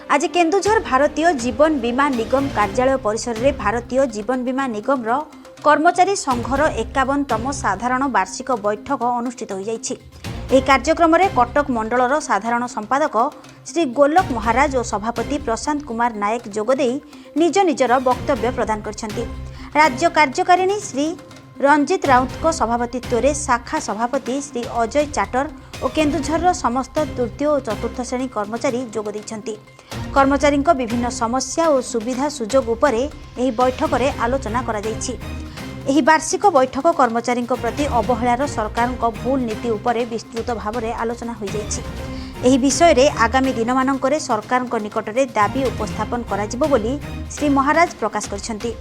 आज केन्दुझर भारतीय जीवन बीमा निगम कार्यालय परिसर में भारतीय जीवन बीमा निगम कर्मचारी संघर 51तम साधारण वार्षिक बैठक अनुष्ठित हो जाइछि। ଏହି କାର୍ଯ୍ୟକ୍ରମରେ କଟକ ମଣ୍ଡଳର ସାଧାରଣ ସମ୍ପାଦକ ଶ୍ରୀ ଗୋଲକ ମହାରାଜ ଓ ସଭାପତି ପ୍ରଶାନ୍ତ କୁମାର ନାୟକ ଯୋଗଦେଇ ନିଜ ନିଜର ବକ୍ତବ୍ୟ ପ୍ରଦାନ କରିଛନ୍ତି। ରାଜ୍ୟ କାର୍ଯ୍ୟକାରିଣୀ ଶ୍ରୀ ରଞ୍ଜିତ ରାଉତଙ୍କ ସଭାପତିତ୍ୱରେ ଶାଖା ସଭାପତି ଶ୍ରୀ ଅଜୟ ଚାଟର ଓ କେନ୍ଦୁଝରର ସମସ୍ତ ତୃତୀୟ ଓ ଚତୁର୍ଥ ଶ୍ରେଣୀ କର୍ମଚାରୀ ଯୋଗ ଦେଇଛନ୍ତି। କର୍ମଚାରୀଙ୍କ ବିଭିନ୍ନ ସମସ୍ୟା ଓ ସୁବିଧା ସୁଯୋଗ ଉପରେ ଏହି ବୈଠକରେ ଆଲୋଚନା କରାଯାଇଛି। ଏହି ବାର୍ଷିକ ବୈଠକ କର୍ମଚାରୀଙ୍କ ପ୍ରତି ଅବହେଳାର ସରକାରଙ୍କ ଭୁଲ ନୀତି ଉପରେ ବିସ୍ତୃତ ଭାବରେ ଆଲୋଚନା ହୋଇଯାଇଛି। ଏହି ବିଷୟରେ ଆଗାମୀ ଦିନମାନଙ୍କରେ ସରକାରଙ୍କ ନିକଟରେ ଦାବି ଉପସ୍ଥାପନ କରାଯିବ ବୋଲି ଶ୍ରୀ ମହାରାଜ ପ୍ରକାଶ କରିଛନ୍ତି।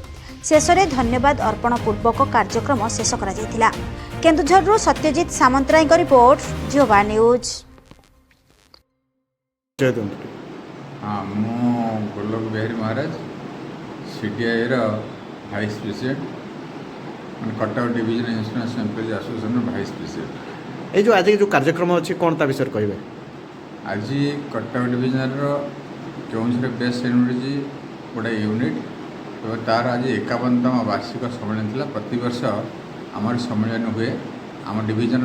ଶେଷରେ ଧନ୍ୟବାଦ ଅର୍ପଣ ପୂର୍ବକ କାର୍ଯ୍ୟକ୍ରମ ଶେଷ କରାଯାଇଥିଲା। କେନ୍ଦୁଝରରୁ ସତ୍ୟଜିତ ସାମନ୍ତରାୟଙ୍କ ରିପୋର୍ଟ, ଜିଓବା ନ୍ୟୁଜ୍। ମୁଁ Golak Bihari Maharaj, CDI vice president, Cuttack division insurance employees association vice president. ये जो आज जो कार्यक्रम अच्छी कौन ता विषय कहे? आज Cuttack division Keonjhar best unit गोटे यूनिट तो तार आज 51तम वार्षिक सम्मेलन था। प्रति वर्ष आम सम्मेलन हुए आम डिविजन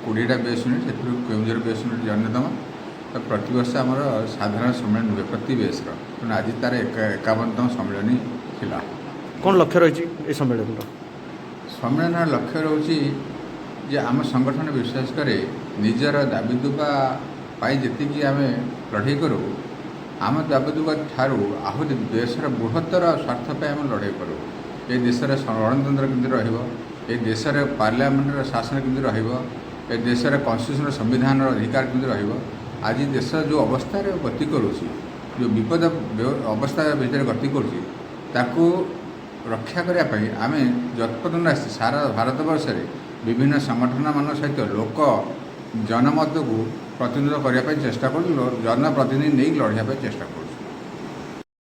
20टा बेस्ट यूनिट से केउंझर बेस्ट यूनिट अन्यतम। तो प्रति वर्ष आम साधारण सम्मेलन हुए प्रति बेस तेणु आज तार 51तम सम्मेलन था। कौन लक्ष्य रही सम्मेलन? सम्मेलन लक्ष्य रोचे जे आम संगठन विश्वास करे निजर दाबी दुबा जी आम लड़े करूँ आम दाबी दुबा ठारू आहरी देशर बृहत्तर स्वार्थ पर आम लड़े करूँ। ये देशर गणतंत्र केमती रे देशर पार्लियामेंटर शासन केमती रे देशर कन्स्टिट्यूशन संविधान अधिकार केमती रे आज देश जो अवस्था गति करुँची जो विपद अवस्था भितर गति करुँची ताकू रक्षा करने आम जत्पर्यंत आसी सारा भारत वर्ष विभिन्न संगठन मान सहित लोक जनमत को प्रतिनिधित्व करने चेष्टा करूँ, जनप्रतिनिधि नहीं लड़ाई चेष्टा करूँ।